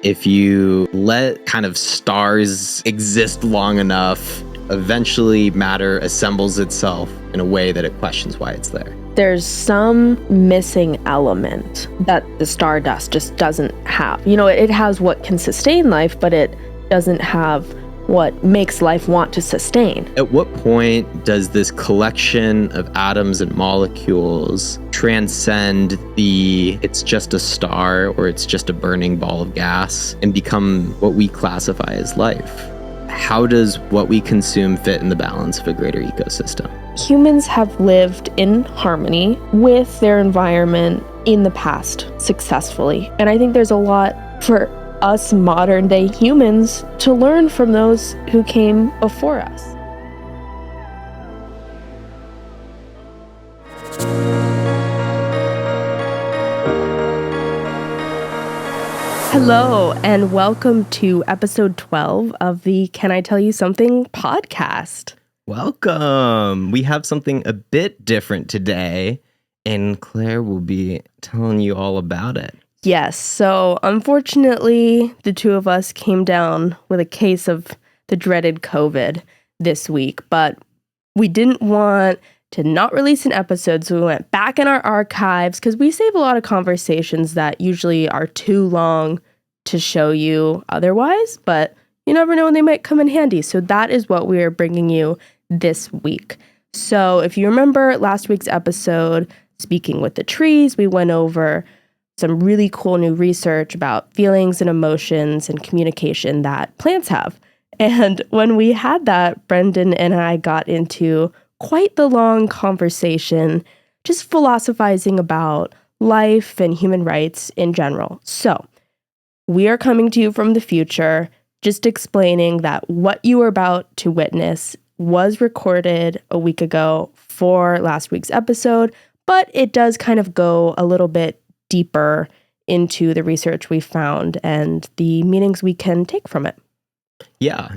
If you let kind of stars exist long enough, eventually matter assembles itself in a way that it questions why it's there. There's some missing element that the stardust just doesn't have. It has what can sustain life, but it doesn't have what makes life want to sustain. At what point does this collection of atoms and molecules transcend it's just a star or it's just a burning ball of gas and become what we classify as life? How does what we consume fit in the balance of a greater ecosystem? Humans have lived in harmony with their environment in the past successfully. And I think there's a lot for us modern day humans to learn from those who came before us. Hello, and welcome to episode 12 of the Can I Tell You Something podcast. Welcome. We have something a bit different today, and Claire will be telling you all about it. Yes, so unfortunately, the two of us came down with a case of the dreaded COVID this week, but we didn't want to not release an episode, so we went back in our archives because we save a lot of conversations that usually are too long to show you otherwise, but you never know when they might come in handy. So that is what we are bringing you this week. So if you remember last week's episode, Speaking with the Trees, we went over some really cool new research about feelings and emotions and communication that plants have. And when we had that, Brendan and I got into quite the long conversation, just philosophizing about life and human rights in general. So we are coming to you from the future, just explaining that what you are about to witness was recorded a week ago for last week's episode, but it does kind of go a little bit deeper into the research we found and the meanings we can take from it. Yeah,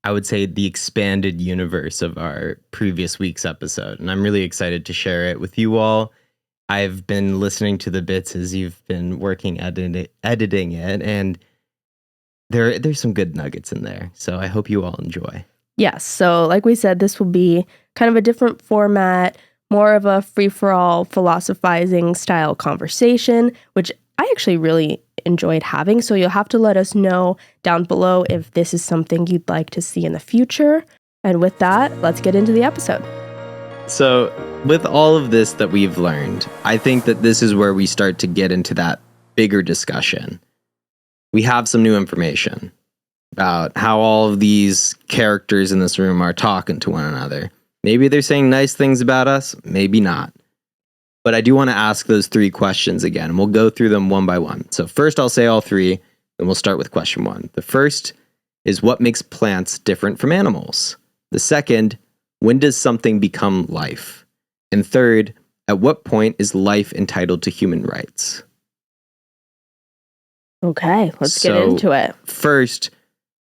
I would say the expanded universe of our previous week's episode, and I'm really excited to share it with you all. I've been listening to the bits as you've been working editing it, and there's some good nuggets in there, so I hope you all enjoy. Yes, so like we said, this will be kind of a different format, more of a free-for-all philosophizing style conversation, which I actually really enjoyed having. So you'll have to let us know down below if this is something you'd like to see in the future. And with that, let's get into the episode. So with all of this that we've learned, I think that this is where we start to get into that bigger discussion. We have some new information about how all of these characters in this room are talking to one another. Maybe they're saying nice things about us, maybe not. But I do want to ask those three questions again, and we'll go through them one by one. So first I'll say all three, and we'll start with question one. The first is, what makes plants different from animals? The second, when does something become life? And third, at what point is life entitled to human rights? Okay, let's get into it. First,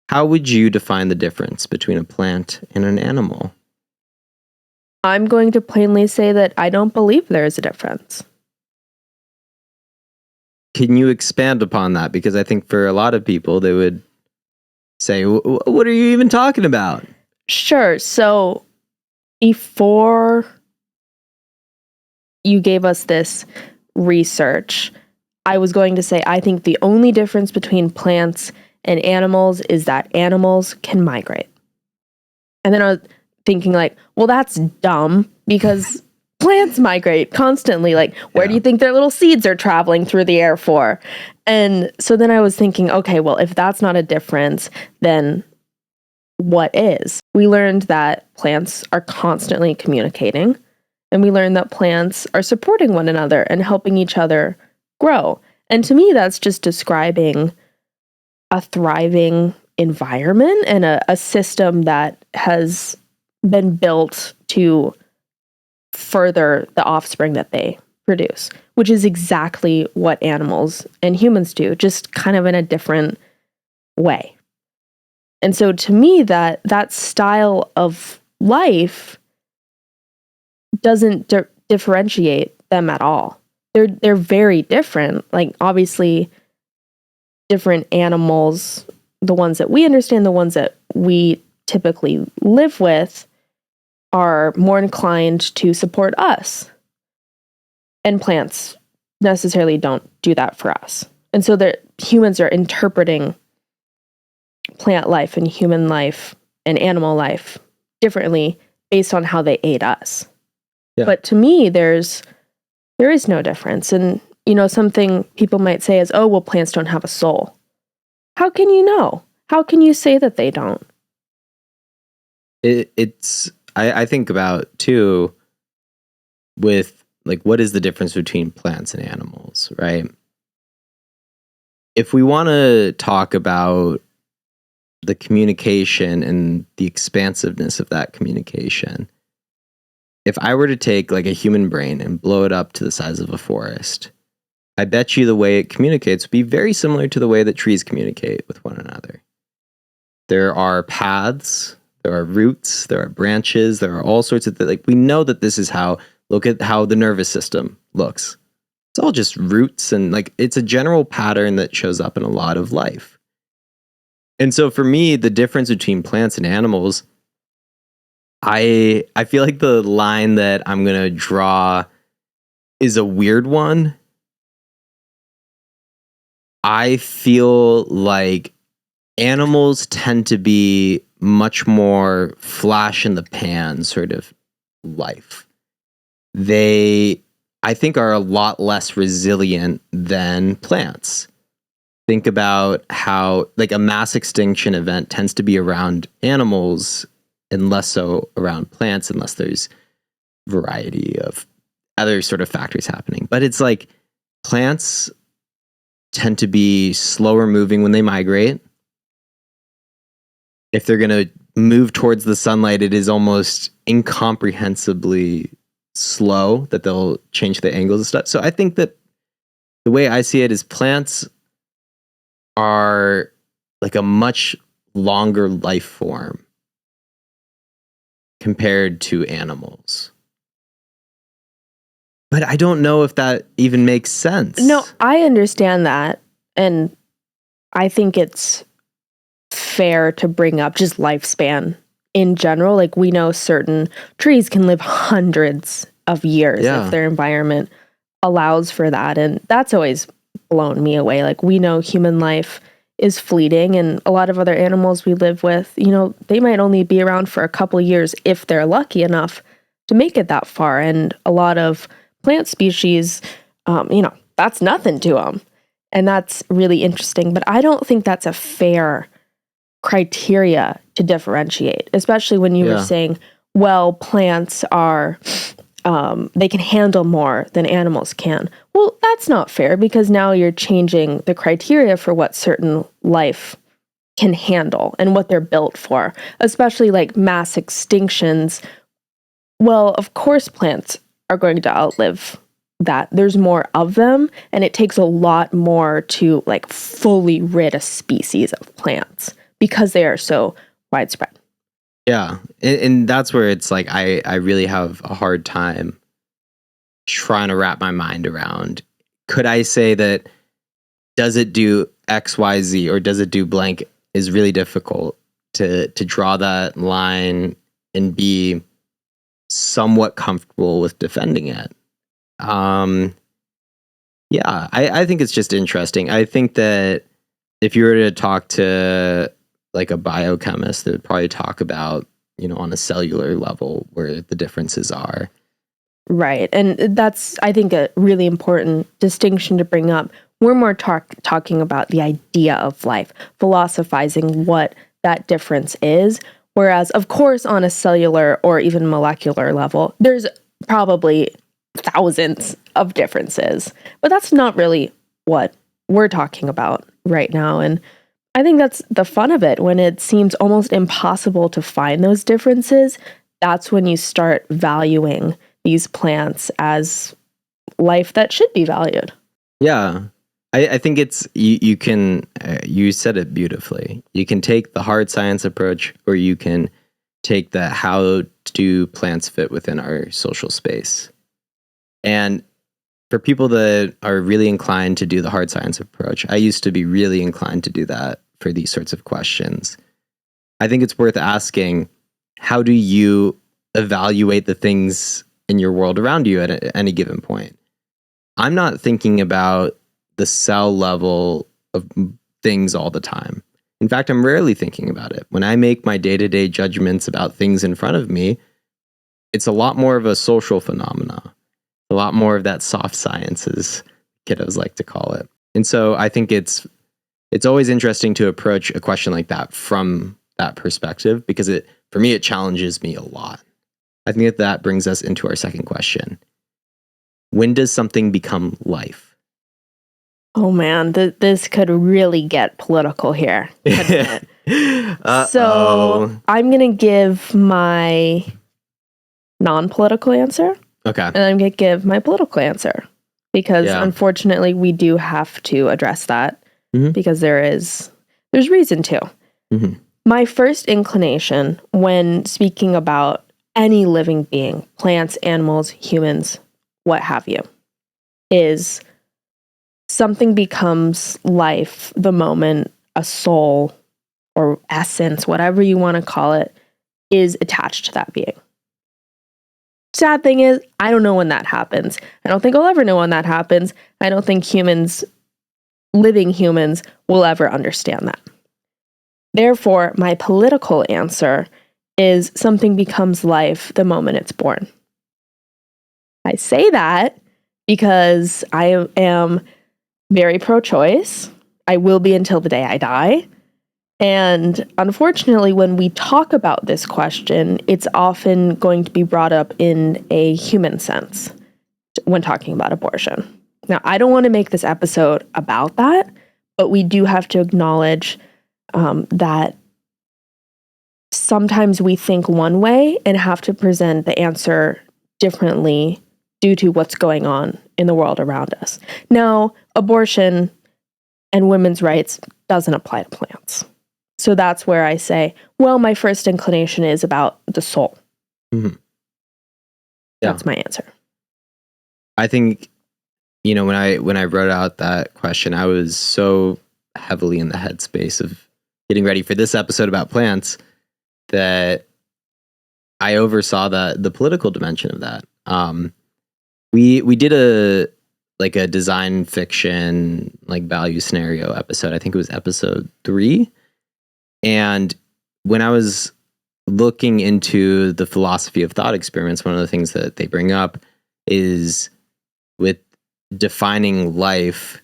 how would you define the difference between a plant and an animal? I'm going to plainly say that I don't believe there is a difference. Can you expand upon that? Because I think for a lot of people, they would say, what are you even talking about? Sure. So before you gave us this research, I was going to say, I think the only difference between plants and animals is that animals can migrate. And then I was thinking like, well, that's dumb because plants migrate constantly. Like, where do you think their little seeds are traveling through the air for? And so then I was thinking, okay, well, if that's not a difference, then what is? We learned that plants are constantly communicating, and we learned that plants are supporting one another and helping each other grow. And to me, that's just describing a thriving environment and a system that has been built to further the offspring that they produce, which is exactly what animals and humans do, just kind of in a different way. And so to me, that style of life doesn't differentiate them at all. They're very different. Like, obviously, different animals, the ones that we understand, the ones that we typically live with, are more inclined to support us. And plants necessarily don't do that for us. And so humans are interpreting plant life and human life and animal life differently based on how they aid us. Yeah. But to me, there is no difference. And, something people might say is, oh, well, plants don't have a soul. How can you know? How can you say that they don't? I think about, too, with, like, what is the difference between plants and animals, right? If we want to talk about the communication and the expansiveness of that communication, if I were to take, like, a human brain and blow it up to the size of a forest, I bet you the way it communicates would be very similar to the way that trees communicate with one another. There are paths, there are roots, there are branches, there are all sorts of we know that this is how, look at how the nervous system looks. It's all just roots, and it's a general pattern that shows up in a lot of life. And so for me, the difference between plants and animals, I feel like the line that I'm going to draw is a weird one. I feel like animals tend to be much more flash in the pan sort of life. They, I think, are a lot less resilient than plants. Think about how, a mass extinction event tends to be around animals and less so around plants, unless there's variety of other sort of factors happening. But it's plants tend to be slower moving when they migrate. If they're going to move towards the sunlight, it is almost incomprehensibly slow that they'll change the angles and stuff. So I think that the way I see it is plants are a much longer life form compared to animals. But I don't know if that even makes sense. No, I understand that. And I think it's fair to bring up just lifespan in general. We know certain trees can live hundreds of years if their environment allows for that. And that's always blown me away. We know human life is fleeting, and a lot of other animals we live with, they might only be around for a couple years if they're lucky enough to make it that far. And a lot of plant species, that's nothing to them. And that's really interesting. But I don't think that's a fair criteria to differentiate, especially when you were saying, well, plants are, they can handle more than animals can. Well, that's not fair, because now you're changing the criteria for what certain life can handle and what they're built for, especially mass extinctions. Well, of course, plants are going to outlive that. There's more of them, and it takes a lot more to fully rid a species of plants because they are so widespread. Yeah, and that's where it's I really have a hard time trying to wrap my mind around. Could I say that does it do X, Y, Z, or does it do blank is really difficult to draw that line and be somewhat comfortable with defending it. Yeah, I think it's just interesting. I think that if you were to talk to a biochemist, they would probably talk about, on a cellular level where the differences are. Right. And that's, I think, a really important distinction to bring up. We're more talking about the idea of life, philosophizing what that difference is. Whereas, of course, on a cellular or even molecular level, there's probably thousands of differences. But that's not really what we're talking about right now. And I think that's the fun of it. When it seems almost impossible to find those differences, that's when you start valuing these plants as life that should be valued. Yeah. I think it's, you can, you said it beautifully. You can take the hard science approach, or you can take the how do plants fit within our social space. And for people that are really inclined to do the hard science approach, I used to be really inclined to do that for these sorts of questions. I think it's worth asking, how do you evaluate the things in your world around you at any given point? I'm not thinking about the cell level of things all the time. In fact, I'm rarely thinking about it. When I make my day-to-day judgments about things in front of me, it's a lot more of a social phenomena, a lot more of that soft science, as kiddos like to call it. And so I think it's always interesting to approach a question like that from that perspective, because for me, it challenges me a lot. I think that brings us into our second question. When does something become life? Oh man, this could really get political here, couldn't it? So I'm going to give my non-political answer. Okay. And I'm going to give my political answer. Because unfortunately, we do have to address that. Mm-hmm. Because there's reason to. Mm-hmm. My first inclination when speaking about any living being, plants, animals, humans, what have you, is something becomes life the moment a soul or essence, whatever you want to call it, is attached to that being. Sad thing is, I don't know when that happens. I don't think I'll ever know when that happens. I don't think living humans, will ever understand that. Therefore, my political answer is something becomes life the moment it's born. I say that because I am very pro-choice. I will be until the day I die. And unfortunately, when we talk about this question, it's often going to be brought up in a human sense when talking about abortion. Now, I don't want to make this episode about that, but we do have to acknowledge that sometimes we think one way and have to present the answer differently due to what's going on in the world around us. Now, abortion and women's rights doesn't apply to plants. So that's where I say, well, my first inclination is about the soul. Mm-hmm. Yeah. That's my answer. I think, when I wrote out that question, I was so heavily in the headspace of getting ready for this episode about plants that I oversaw the political dimension of that. We did a design fiction value scenario episode. I think it was episode 3. And when I was looking into the philosophy of thought experiments, one of the things that they bring up is with defining life,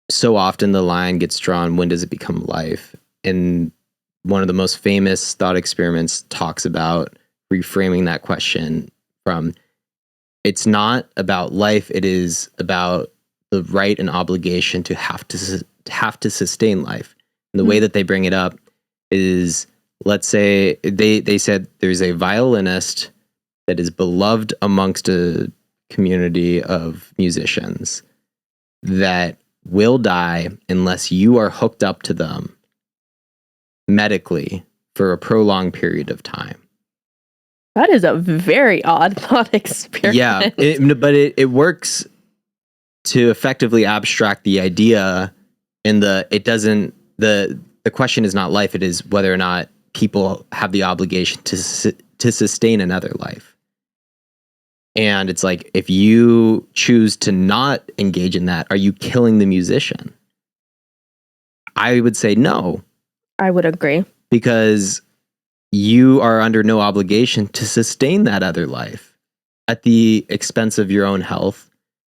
so often the line gets drawn, when does it become life? And one of the most famous thought experiments talks about reframing that question from, it's not about life, it is about the right and obligation to have to sustain life. And the way that they bring it up is, let's say they said there's a violinist that is beloved amongst a community of musicians that will die unless you are hooked up to them medically for a prolonged period of time. That is a very odd thought experiment. Yeah, but it works to effectively abstract the idea, and the question is not life, it is whether or not people have the obligation to sustain another life. And it's like, if you choose to not engage in that, are you killing the musician? I would say no. I would agree. Because you are under no obligation to sustain that other life at the expense of your own health,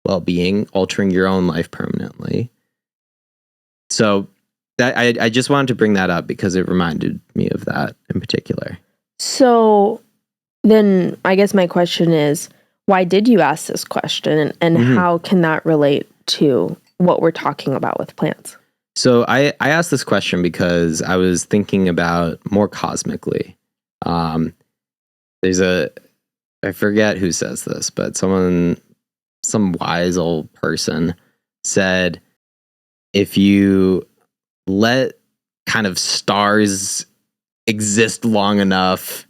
well-being, altering your own life permanently. So that I just wanted to bring that up because it reminded me of that in particular. So then I guess my question is, why did you ask this question, and how can that relate to what we're talking about with plants? So I asked this question because I was thinking about more cosmically. I forget who says this, but some wise old person said, if you let kind of stars exist long enough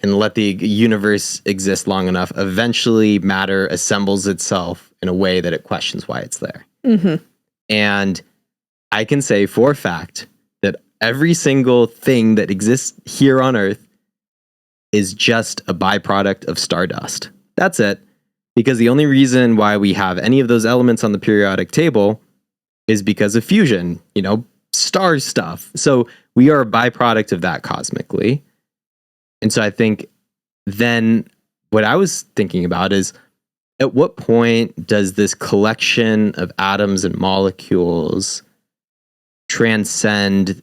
and let the universe exist long enough, eventually matter assembles itself in a way that it questions why it's there. Mm-hmm. And I can say for a fact that every single thing that exists here on Earth is just a byproduct of stardust. That's it. Because the only reason why we have any of those elements on the periodic table is because of fusion, star stuff. So we are a byproduct of that cosmically. And so I think then what I was thinking about is, at what point does this collection of atoms and molecules transcend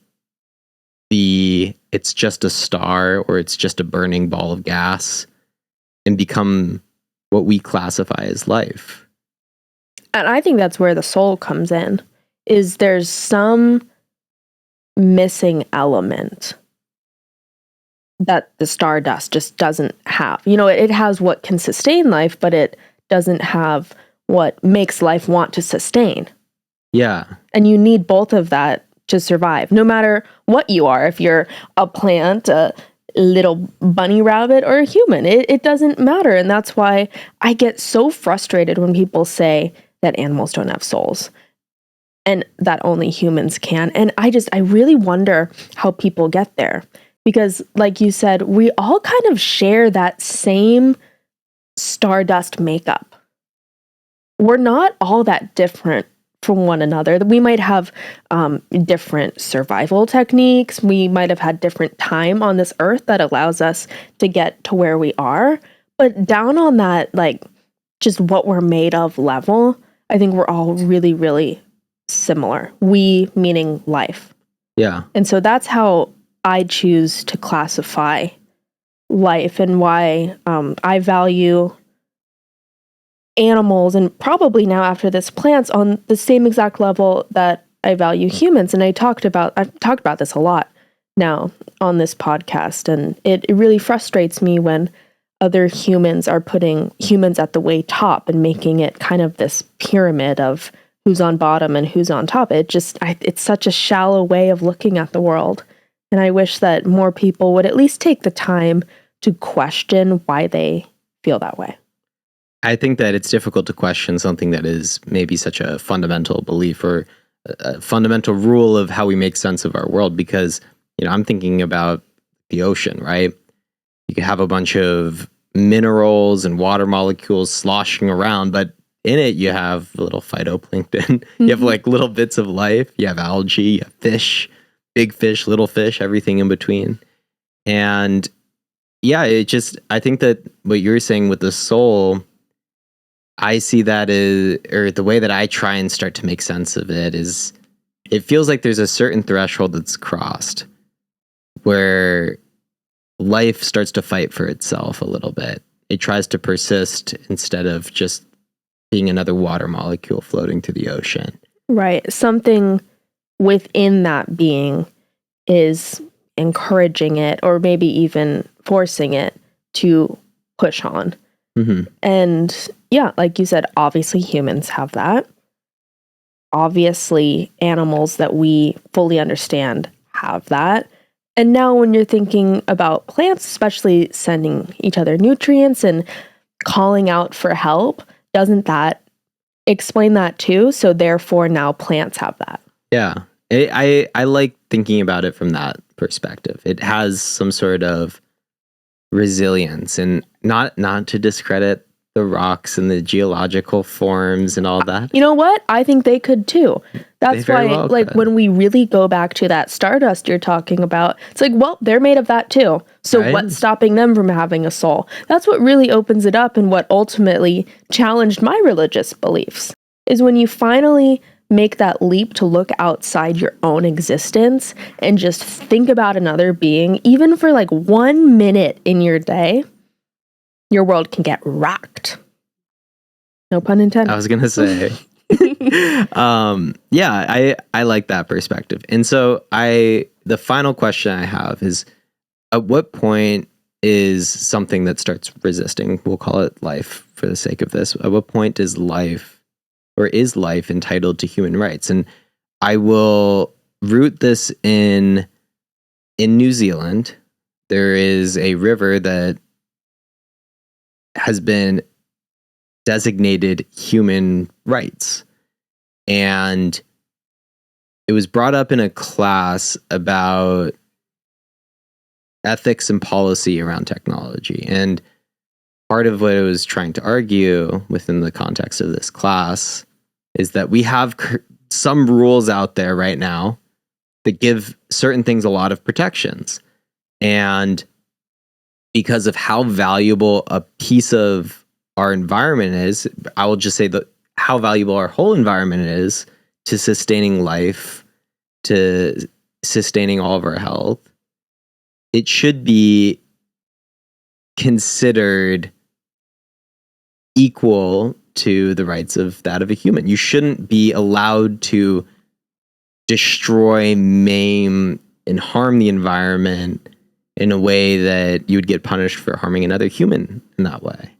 it's just a star or it's just a burning ball of gas and become what we classify as life? And I think that's where the soul comes in, is there's some missing element that the stardust just doesn't have. It has what can sustain life, but it doesn't have what makes life want to sustain. Yeah. And you need both of that to survive, no matter what you are. If you're a plant, a little bunny rabbit, or a human, it doesn't matter. And that's why I get so frustrated when people say that animals don't have souls and that only humans can. And I really wonder how people get there. Because like you said, we all kind of share that same stardust makeup. We're not all that different from one another. We might have different survival techniques. We might have had different time on this earth that allows us to get to where we are. But down on that, just what we're made of level, I think we're all really, really similar. We meaning life. Yeah. And so that's how I choose to classify life, and why I value animals, and probably now after this plants, on the same exact level that I value humans. And I've talked about this a lot now on this podcast, and it really frustrates me when other humans are putting humans at the way top and making it kind of this pyramid of who's on bottom and who's on top. It's such a shallow way of looking at the world. And I wish that more people would at least take the time to question why they feel that way. I think that it's difficult to question something that is maybe such a fundamental belief or a fundamental rule of how we make sense of our world, because, I'm thinking about the ocean, right? You could have a bunch of minerals and water molecules sloshing around, but in it you have little phytoplankton. You have little bits of life. You have algae, you have fish, big fish, little fish, everything in between. And yeah, I think that what you're saying with the soul, I see that or the way that I try and start to make sense of it is, it feels like there's a certain threshold that's crossed where life starts to fight for itself a little bit. It tries to persist instead of just being another water molecule floating through the ocean. Right. Something within that being is encouraging it, or maybe even forcing it to push on. Mm-hmm. And yeah, like you said, obviously humans have that. Obviously animals that we fully understand have that. And now when you're thinking about plants, especially sending each other nutrients and calling out for help, doesn't that explain that too? So therefore now plants have that. Yeah. I like thinking about it from that perspective. It has some sort of resilience, and not to discredit the rocks and the geological forms and all that. You know what? I think they could too. That's why, when we really go back to that stardust you're talking about, it's well, they're made of that too. So right? What's stopping them from having a soul? That's what really opens it up, and what ultimately challenged my religious beliefs, is when you finally make that leap to look outside your own existence and just think about another being, even for 1 minute in your day, your world can get rocked. No pun intended. I was going to say. Yeah, I like that perspective. And so the final question I have is, at what point is something that starts resisting, we'll call it life for the sake of this, at what point is life entitled to human rights? And I will root this in New Zealand, there is a river that has been designated human rights. And it was brought up in a class about ethics and policy around technology. And part of what I was trying to argue within the context of this class is that we have some rules out there right now that give certain things a lot of protections. And because of how valuable a piece of our environment is, I will just say that how valuable our whole environment is to sustaining life, to sustaining all of our health, it should be considered equal to the rights of that of a human. You shouldn't be allowed to destroy, maim, and harm the environment in a way that you would get punished for harming another human in that way.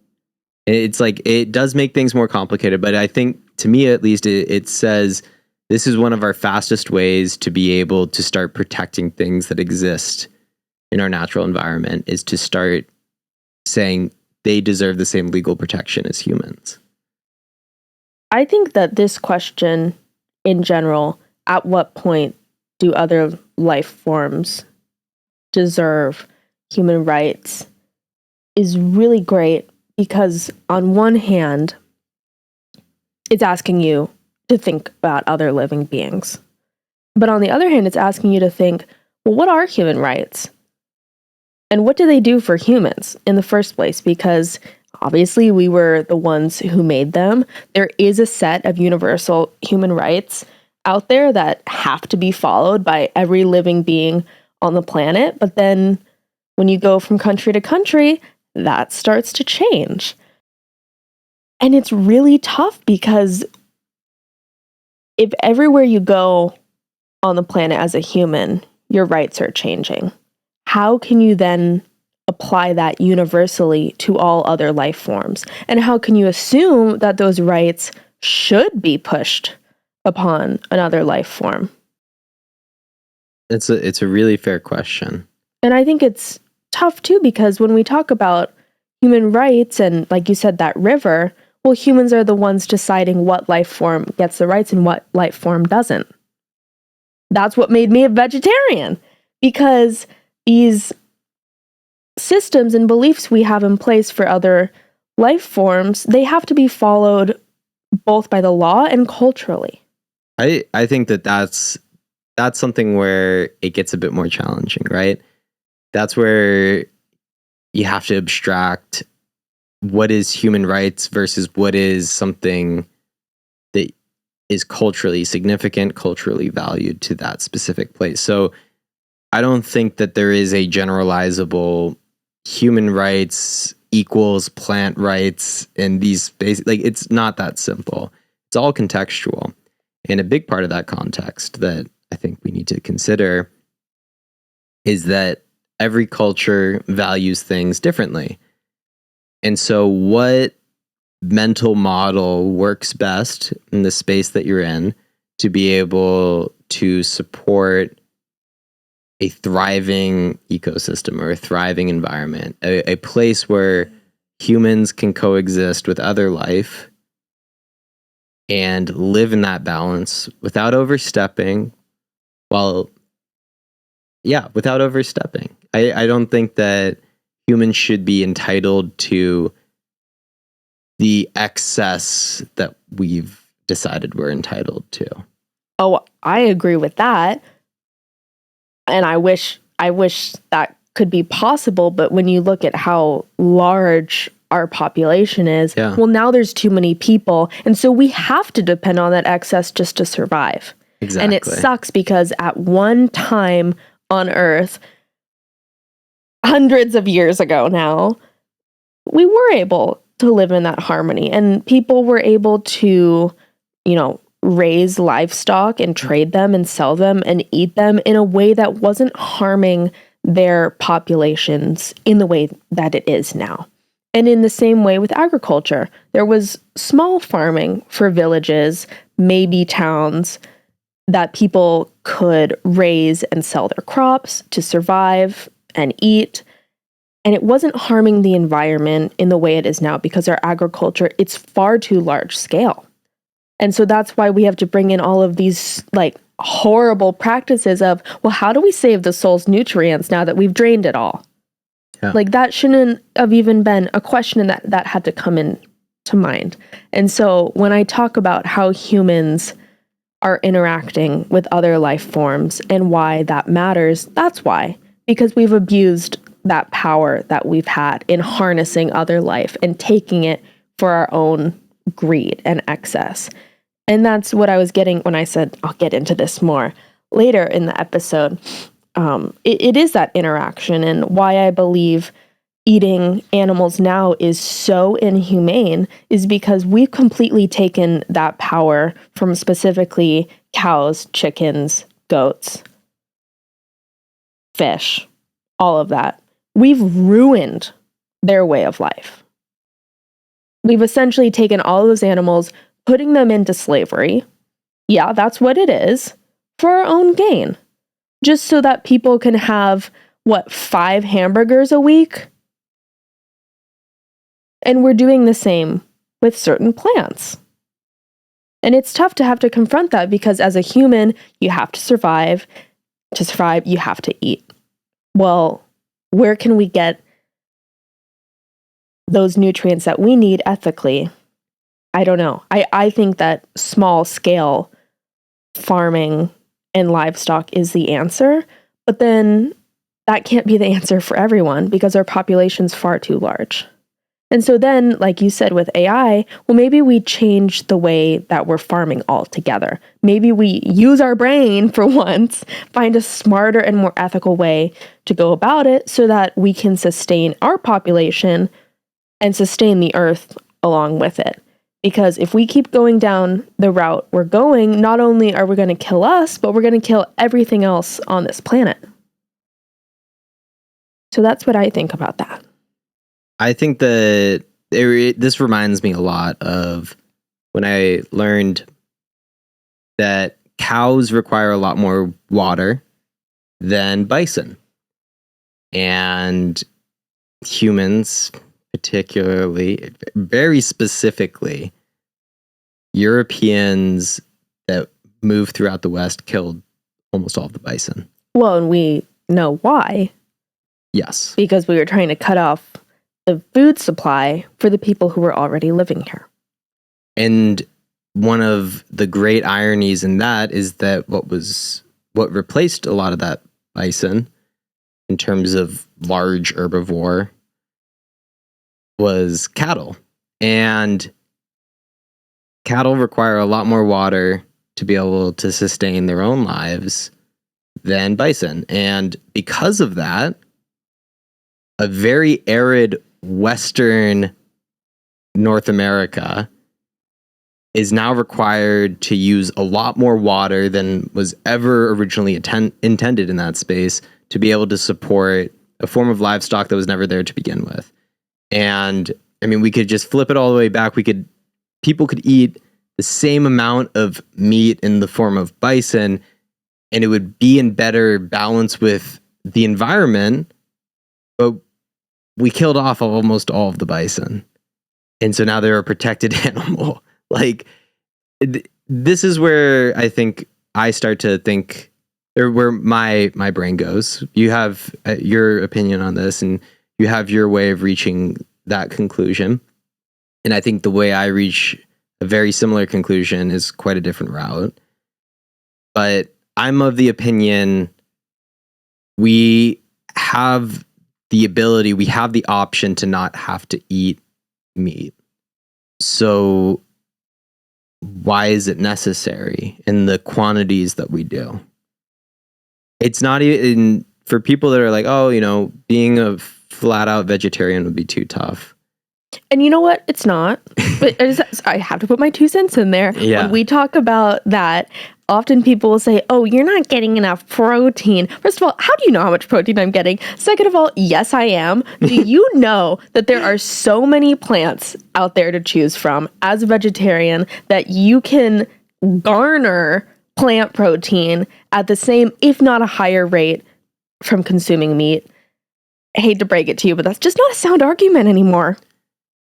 It's like, it does make things more complicated, but I think, to me at least, it says this is one of our fastest ways to be able to start protecting things that exist in our natural environment, is to start saying they deserve the same legal protection as humans. I think that this question, in general, at what point do other life forms deserve human rights, is really great, because on one hand, it's asking you to think about other living beings. But on the other hand, it's asking you to think, well, what are human rights? And what do they do for humans in the first place? Because obviously we were the ones who made them. There is a set of universal human rights out there that have to be followed by every living being on the planet. But then when you go from country to country, that starts to change. And it's really tough, because if everywhere you go on the planet as a human, your rights are changing, how can you then apply that universally to all other life forms? And how can you assume that those rights should be pushed upon another life form? It's a really fair question. And I think it's tough too, because when we talk about human rights and, like you said, that river, well, humans are the ones deciding what life form gets the rights and what life form doesn't. That's what made me a vegetarian, because these systems and beliefs we have in place for other life forms, they have to be followed both by the law and culturally. I think that's something where it gets a bit more challenging, right? That's where you have to abstract what is human rights versus what is something that is culturally significant, culturally valued to that specific place. So I don't think that there is a generalizable human rights equals plant rights in these basic, like, it's not that simple. It's all contextual. And a big part of that context that I think we need to consider is that every culture values things differently. And so what mental model works best in the space that you're in to be able to support a thriving ecosystem or a thriving environment, a place where humans can coexist with other life and live in that balance without overstepping. Without overstepping. I don't think that humans should be entitled to the excess that we've decided we're entitled to. Oh, I agree with that. And I wish that could be possible, but when you look at how large our population is, well, now there's too many people, and so we have to depend on that excess just to survive. Exactly. And it sucks, because at one time on Earth, hundreds of years ago now, we were able to live in that harmony, and people were able to, raise livestock and trade them and sell them and eat them in a way that wasn't harming their populations in the way that it is now. And in the same way with agriculture, there was small farming for villages, maybe towns, that people could raise and sell their crops to survive and eat. And it wasn't harming the environment in the way it is now because our agriculture, it's far too large scale. And so that's why we have to bring in all of these like horrible practices of, well, how do we save the soil's nutrients now that we've drained it all? Yeah. Like that shouldn't have even been a question that had to come in to mind. And so when I talk about how humans are interacting with other life forms and why that matters, that's why. Because we've abused that power that we've had in harnessing other life and taking it for our own greed and excess. And that's what I was getting when I said, I'll get into this more later in the episode. It is that interaction, and why I believe eating animals now is so inhumane is because we've completely taken that power from specifically cows, chickens, goats, fish, all of that. We've ruined their way of life. We've essentially taken all those animals, putting them into slavery. Yeah, that's what it is, for our own gain. Just so that people can have, 5 hamburgers a week? And we're doing the same with certain plants. And it's tough to have to confront that because as a human, you have to survive. To survive, you have to eat. Well, where can we get those nutrients that we need ethically? I don't know. I think that small scale farming and livestock is the answer, but then that can't be the answer for everyone because our population's far too large. And so then, like you said with AI, well, maybe we change the way that we're farming altogether. Maybe we use our brain for once, find a smarter and more ethical way to go about it so that we can sustain our population and sustain the earth along with it. Because if we keep going down the route we're going, not only are we going to kill us, but we're going to kill everything else on this planet. So that's what I think about that. I think that this reminds me a lot of when I learned that cows require a lot more water than bison. And humans, particularly, very specifically, Europeans that moved throughout the West killed almost all of the bison. Well, and we know why. Yes. Because we were trying to cut off the food supply for the people who were already living here. And one of the great ironies in that is that what replaced a lot of that bison in terms of large herbivore was cattle. And cattle require a lot more water to be able to sustain their own lives than bison. And because of that, a very arid Western North America is now required to use a lot more water than was ever originally intended in that space to be able to support a form of livestock that was never there to begin with. And I mean, we could just flip it all the way back. People could eat the same amount of meat in the form of bison, and it would be in better balance with the environment, but we killed off almost all of the bison. And so now they're a protected animal. Like, this is where I think I start to think, or where my brain goes. You have your opinion on this, and you have your way of reaching that conclusion. And I think the way I reach a very similar conclusion is quite a different route. But I'm of the opinion we have the option to not have to eat meat. So why is it necessary in the quantities that we do? It's not even for people that are like, oh, being a flat out vegetarian would be too tough. And you know what? It's not. But I have to put my 2 cents in there. Yeah. When we talk about that, often people will say, oh, you're not getting enough protein. First of all, how do you know how much protein I'm getting? Second of all, yes, I am. Do you know that there are so many plants out there to choose from as a vegetarian that you can garner plant protein at the same, if not a higher rate from consuming meat? hate to break it to you, but that's just not a sound argument anymore.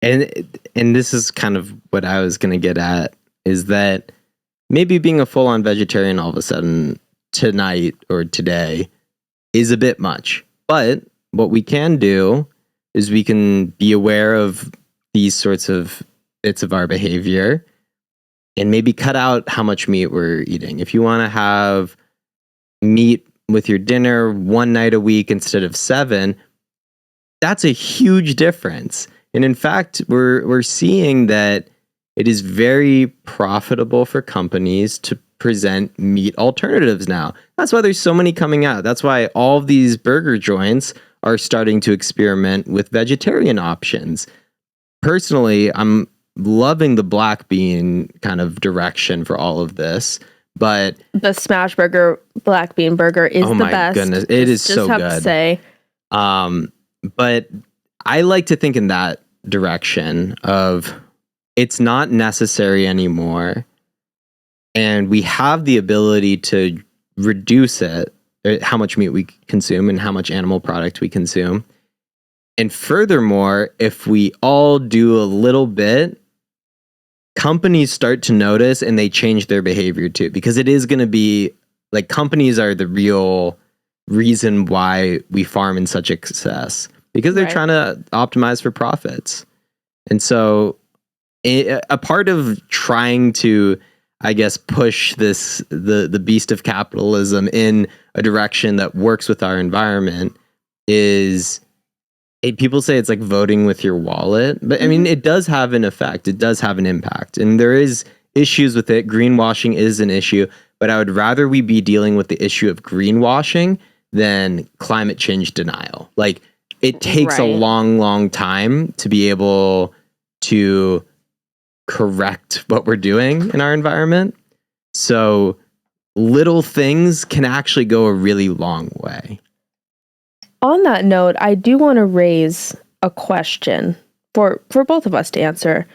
And this is kind of what I was going to get at, is that maybe being a full-on vegetarian all of a sudden tonight or today is a bit much. But what we can do is we can be aware of these sorts of bits of our behavior and maybe cut out how much meat we're eating. If you want to have meat with your dinner one night a week instead of 7, that's a huge difference. And in fact, we're seeing that it is very profitable for companies to present meat alternatives now. That's why there's so many coming out. That's why all of these burger joints are starting to experiment with vegetarian options. Personally, I'm loving the black bean kind of direction for all of this, but the smash burger black bean burger is the best. Oh my goodness, it is so good. To say. But I like to think in that direction of it's not necessary anymore, and we have the ability to reduce it, how much meat we consume and how much animal product we consume. And furthermore, if we all do a little bit, companies start to notice and they change their behavior too, because it is going to be like companies are the real reason why we farm in such excess, because they're trying to optimize for profits. And so a part of trying to, I guess, push the beast of capitalism in a direction that works with our environment is, people say it's like voting with your wallet, but I mean, it does have an effect. It does have an impact, and there is issues with it. Greenwashing is an issue, but I would rather we be dealing with the issue of greenwashing than climate change denial. Like, it takes a long, long time to be able to correct what we're doing in our environment. So little things can actually go a really long way. On that note, I do want to raise a question for both of us to answer.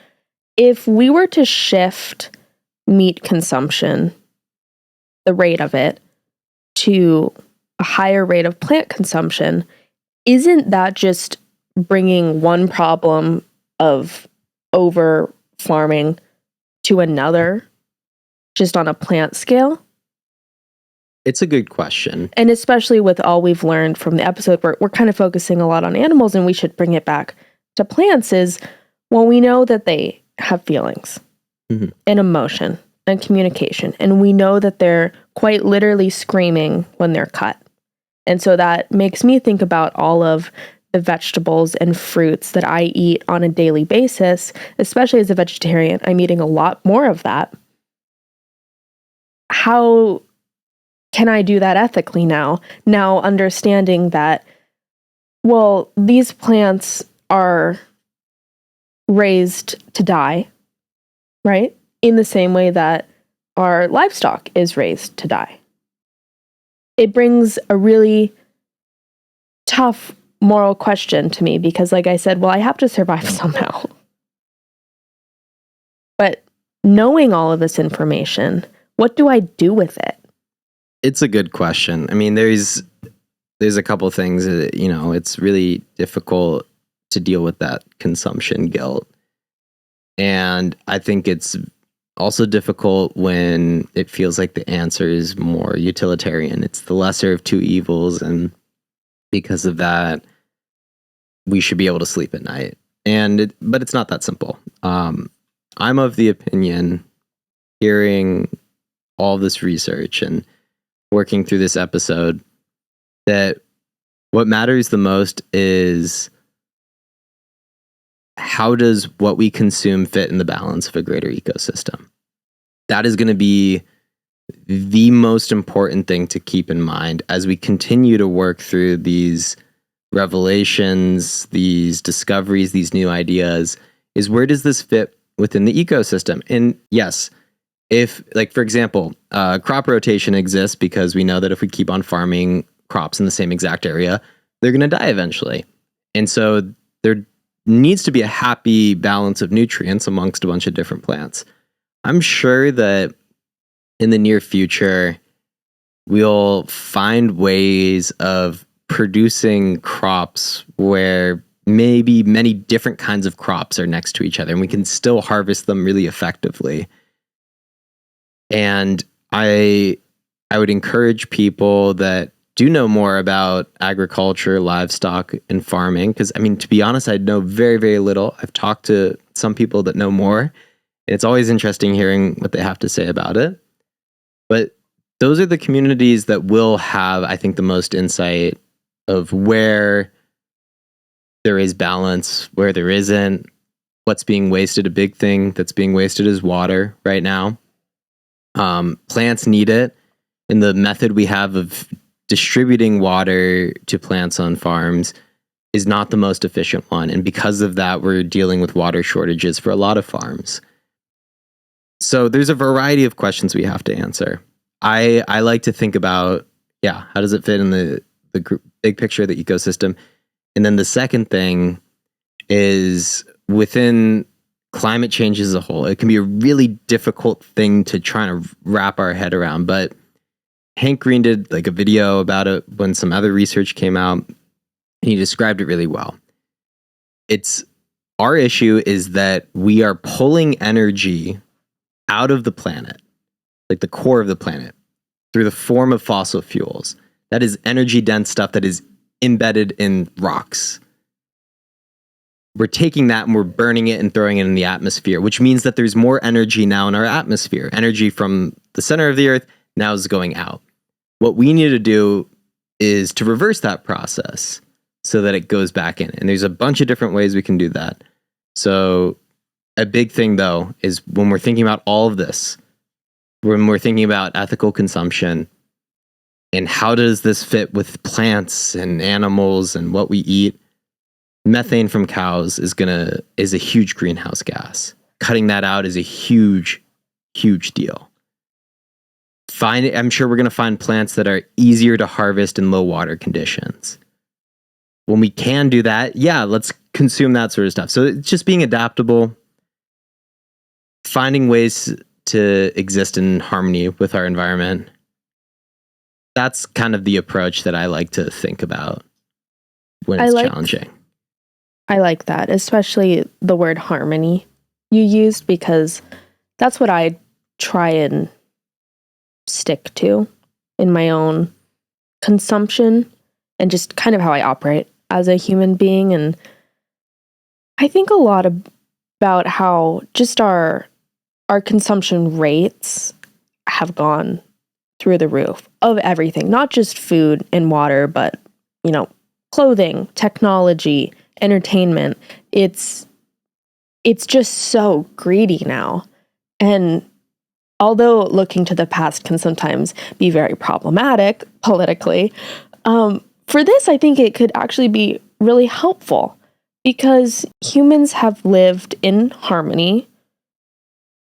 If we were to shift meat consumption, the rate of it, to a higher rate of plant consumption, isn't that just bringing one problem of over farming to another, just on a plant scale? It's a good question. And especially with all we've learned from the episode, we're kind of focusing a lot on animals, and we should bring it back to plants, is, well, we know that they have feelings and emotion and communication, and we know that they're quite literally screaming when they're cut. And so that makes me think about all of the vegetables and fruits that I eat on a daily basis, especially as a vegetarian. I'm eating a lot more of that. How can I do that ethically now? Now understanding that, well, these plants are raised to die, right? In the same way that our livestock is raised to die. It brings a really tough moral question to me because, like I said, well, I have to survive somehow. But knowing all of this information, what do I do with it? It's a good question. I mean, there's a couple of things that, it's really difficult to deal with that consumption guilt. And I think it's also difficult when it feels like the answer is more utilitarian. It's the lesser of two evils, and because of that, we should be able to sleep at night. But it's not that simple. I'm of the opinion, hearing all this research and working through this episode, that what matters the most is how does what we consume fit in the balance of a greater ecosystem? That is going to be the most important thing to keep in mind as we continue to work through these revelations, these discoveries, these new ideas, is where does this fit within the ecosystem? And yes, if, like, for example, crop rotation exists because we know that if we keep on farming crops in the same exact area, they're going to die eventually. And so there needs to be a happy balance of nutrients amongst a bunch of different plants. I'm sure that in the near future, we'll find ways of producing crops where maybe many different kinds of crops are next to each other and we can still harvest them really effectively. And I would encourage people that do know more about agriculture, livestock, and farming, because I mean, to be honest, I know very, very little. I've talked to some people that know more. It's always interesting hearing what they have to say about it. But those are the communities that will have, I think, the most insight of where there is balance, where there isn't, what's being wasted. A big thing that's being wasted is water right now. Plants need it. And the method we have of distributing water to plants on farms is not the most efficient one. And because of that, we're dealing with water shortages for a lot of farms. So there's a variety of questions we have to answer. I like to think about, how does it fit in the big picture of the ecosystem? And then the second thing is within climate change as a whole. It can be a really difficult thing to try to wrap our head around, but Hank Green did like a video about it when some other research came out, and he described it really well. Our issue is that we are pulling energy out of the planet, like the core of the planet, through the form of fossil fuels. That is energy dense stuff that is embedded in rocks. We're taking that and we're burning it and throwing it in the atmosphere, which means that there's more energy now in our atmosphere. Energy from the center of the earth now is going out. What we need to do is to reverse that process so that it goes back in. And there's a bunch of different ways we can do that. So a big thing, though, is when we're thinking about all of this, when we're thinking about ethical consumption and how does this fit with plants and animals and what we eat, methane from cows is a huge greenhouse gas. Cutting that out is a huge, huge deal. I'm sure we're going to find plants that are easier to harvest in low water conditions. When we can do that, let's consume that sort of stuff. So it's just being adaptable, finding ways to exist in harmony with our environment. That's kind of the approach that I like to think about when it's challenging. I like that, especially the word harmony you used, because that's what I try and stick to in my own consumption and just kind of how I operate as a human being. And I think a lot about how just our consumption rates have gone through the roof of everything, not just food and water, but, clothing, technology, entertainment. It's just so greedy now. And although looking to the past can sometimes be very problematic politically, for this, I think it could actually be really helpful because humans have lived in harmony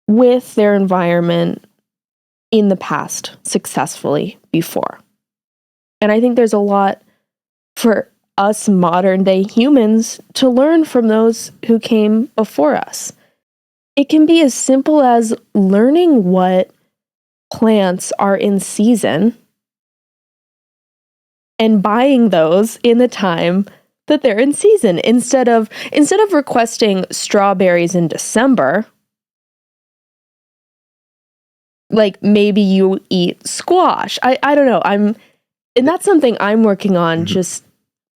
with their environment in the past successfully before. And I think there's a lot for us modern day humans to learn from those who came before us. It can be as simple as learning what plants are in season and buying those in the time that they're in season instead of requesting strawberries in December. Like maybe you eat squash. I don't know. And that's something I'm working on just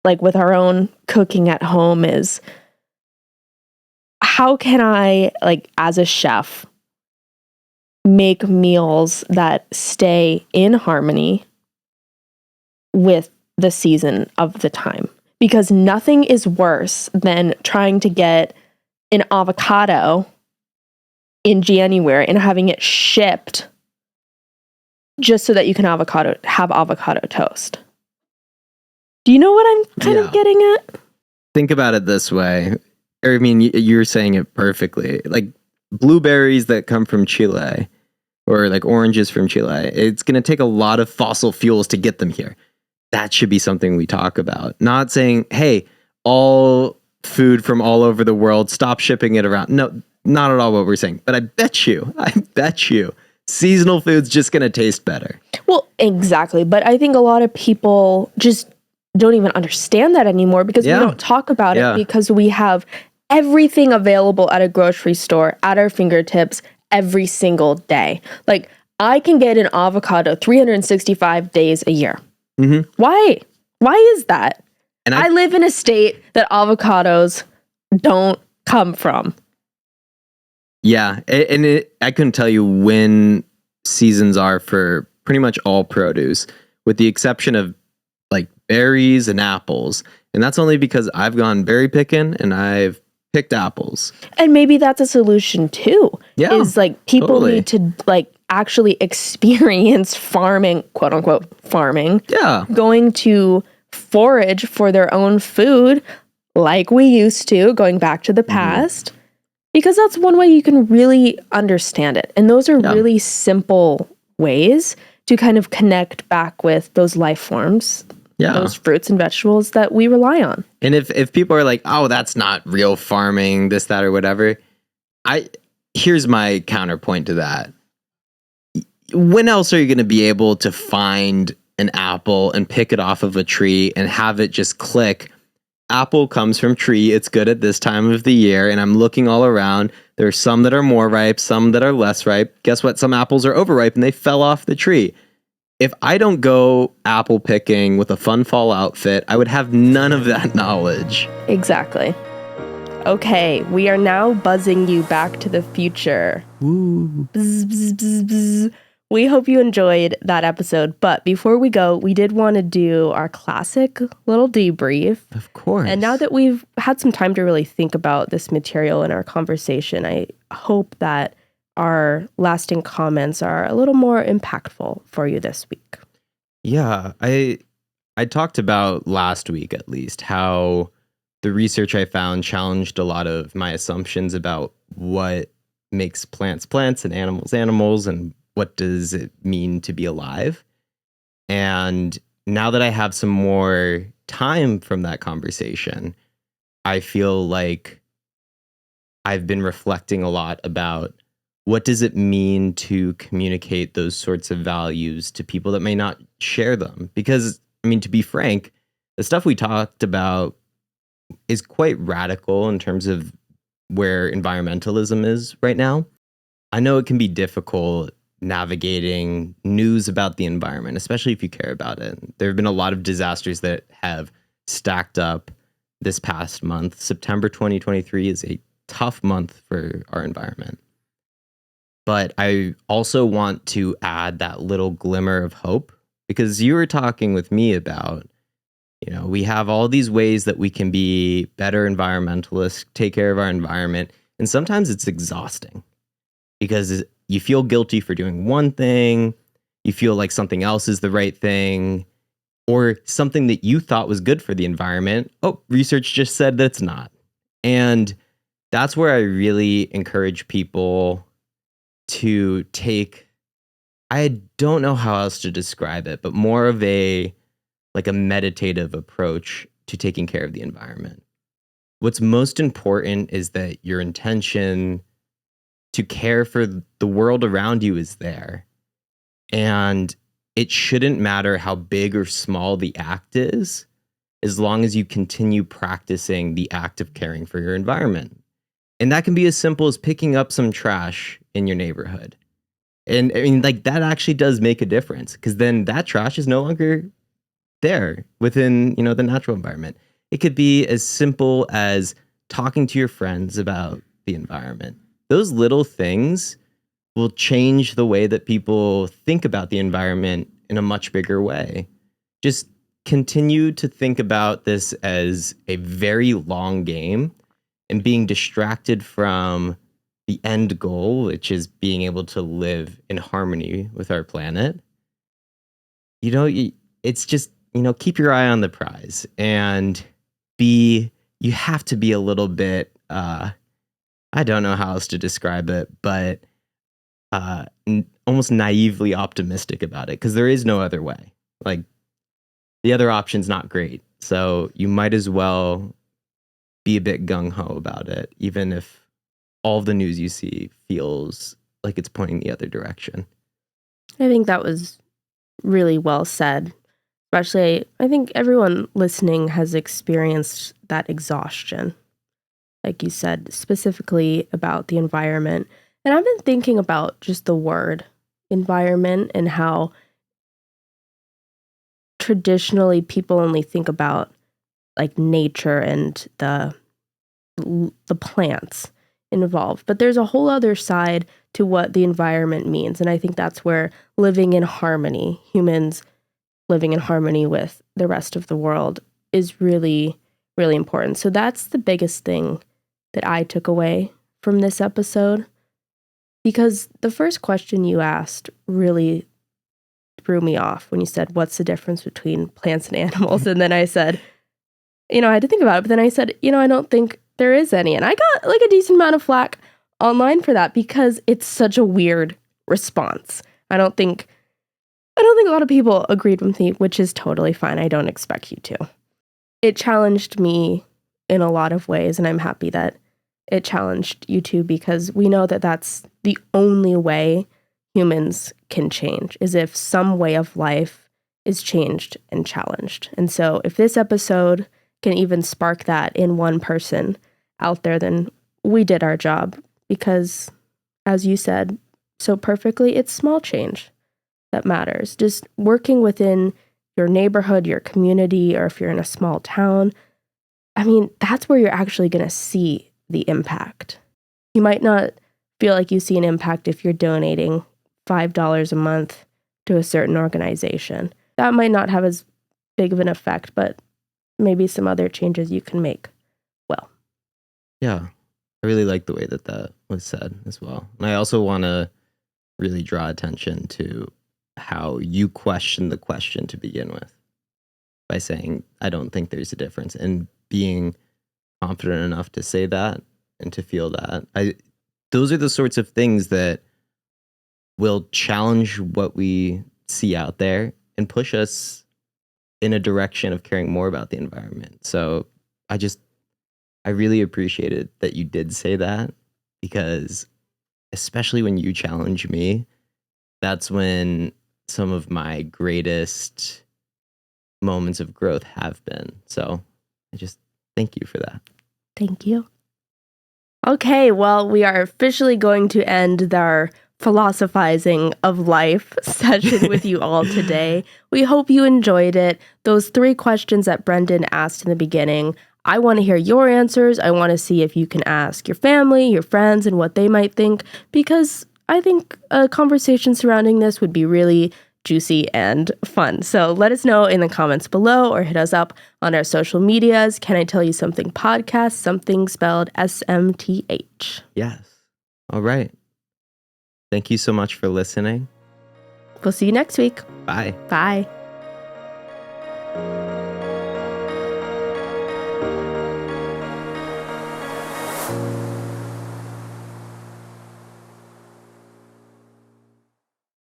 like with our own cooking at home is how can I, like as a chef, make meals that stay in harmony with the season of the time? Because nothing is worse than trying to get an avocado in January and having it shipped just so that you can have avocado toast. Do you know what I'm kind of getting at? Think about it this way. I mean, you're saying it perfectly. Like blueberries that come from Chile or like oranges from Chile, it's going to take a lot of fossil fuels to get them here. That should be something we talk about. Not saying, hey, all food from all over the world, stop shipping it around. No, not at all what we're saying. But I bet you, seasonal food's just going to taste better. Well, exactly. But I think a lot of people just don't even understand that anymore because we don't talk about it because we have everything available at a grocery store at our fingertips every single day. Like, I can get an avocado 365 days a year. Mm-hmm. Why? Why is that? And I live in a state that avocados don't come from. Yeah, and I couldn't tell you when seasons are for pretty much all produce, with the exception of like berries and apples. And that's only because I've gone berry picking and I've picked apples. And maybe that's a solution too. Yeah, is like people need to like actually experience farming, quote unquote farming. Yeah. Going to forage for their own food like we used to, going back to the past. Because that's one way you can really understand it. And those are really simple ways to kind of connect back with those life forms, those fruits and vegetables that we rely on. And if people are like, oh, that's not real farming, this, that, or whatever, here's my counterpoint to that. When else are you going to be able to find an apple and pick it off of a tree and have it just click? Apple comes from tree. It's good at this time of the year. And I'm looking all around. There's some that are more ripe, some that are less ripe. Guess what? Some apples are overripe and they fell off the tree. If I don't go apple picking with a fun fall outfit, I would have none of that knowledge. Exactly. Okay, we are now buzzing you back to the future. Ooh. Bzz, bzz, bzz, bzz. We hope you enjoyed that episode, but before we go, we did want to do our classic little debrief. Of course. And now that we've had some time to really think about this material in our conversation, I hope that our lasting comments are a little more impactful for you this week. Yeah, I talked about last week, at least, how the research I found challenged a lot of my assumptions about what makes plants plants and animals, and what does it mean to be alive. And now that I have some more time from that conversation, I feel like I've been reflecting a lot about what does it mean to communicate those sorts of values to people that may not share them? Because, I mean, to be frank, the stuff we talked about is quite radical in terms of where environmentalism is right now. I know it can be difficult navigating news about the environment, especially if you care about it. There have been a lot of disasters that have stacked up this past month. September 2023 is a tough month for our environment. But I also want to add that little glimmer of hope, because you were talking with me about, we have all these ways that we can be better environmentalists, take care of our environment. And sometimes it's exhausting because you feel guilty for doing one thing. You feel like something else is the right thing, or something that you thought was good for the environment. Oh, research just said that it's not. And that's where I really encourage people to take, I don't know how else to describe it, but more of a meditative approach to taking care of the environment. What's most important is that your intention to care for the world around you is there. And it shouldn't matter how big or small the act is, as long as you continue practicing the act of caring for your environment. And that can be as simple as picking up some trash in your neighborhood. And I mean, that actually does make a difference, because then that trash is no longer there within, the natural environment. It could be as simple as talking to your friends about the environment. Those little things will change the way that people think about the environment in a much bigger way. Just continue to think about this as a very long game, and being distracted from the end goal, which is being able to live in harmony with our planet. It's just, keep your eye on the prize, and you have to be a little bit, I don't know how else to describe it, but almost naively optimistic about it, because there is no other way. Like, the other option's not great. So you might as well be a bit gung-ho about it, even if all the news you see feels like it's pointing the other direction. I think that was really well said. Especially, I think everyone listening has experienced that exhaustion, like you said, specifically about the environment. And I've been thinking about just the word environment and how traditionally people only think about like nature and the plants involved. But there's a whole other side to what the environment means. And I think that's where living in harmony, humans living in harmony with the rest of the world, is really, really important. So that's the biggest thing that I took away from this episode. Because the first question you asked really threw me off when you said, what's the difference between plants and animals? And then I said, I had to think about it. But then I said, I don't think there is any. And I got like a decent amount of flack online for that because it's such a weird response. I don't think a lot of people agreed with me, which is totally fine. I don't expect you to. It challenged me in a lot of ways, and I'm happy that it challenged you too, because we know that that's the only way humans can change, is if some way of life is changed and challenged. And so if this episode can even spark that in one person out there, then we did our job, because as you said so perfectly, it's small change that matters. Just working within your neighborhood, your community, or if you're in a small town, that's where you're actually going to see the impact. You might not feel like you see an impact if you're donating $5 a month to a certain organization. That might not have as big of an effect, but maybe some other changes you can make. Well, yeah, I really like the way that was said as well. And I also want to really draw attention to how you question the question to begin with by saying, I don't think there's a difference, and being confident enough to say that and to feel that. Those are the sorts of things that will challenge what we see out there and push us in a direction of caring more about the environment. So I really appreciated that you did say that, because especially when you challenge me, that's when some of my greatest moments of growth have been. So I just thank you for that. Thank you. Okay, well, we are officially going to end our philosophizing of life session with you all today. We hope you enjoyed it. Those 3 questions that Brendan asked in the beginning, I want to hear your answers. I want to see if you can ask your family, your friends, and what they might think, because I think a conversation surrounding this would be really juicy and fun. So let us know in the comments below, or hit us up on our social medias. Can I Tell You Something podcast, something spelled SMTH. Yes. All right. Thank you so much for listening. We'll see you next week. Bye. Bye.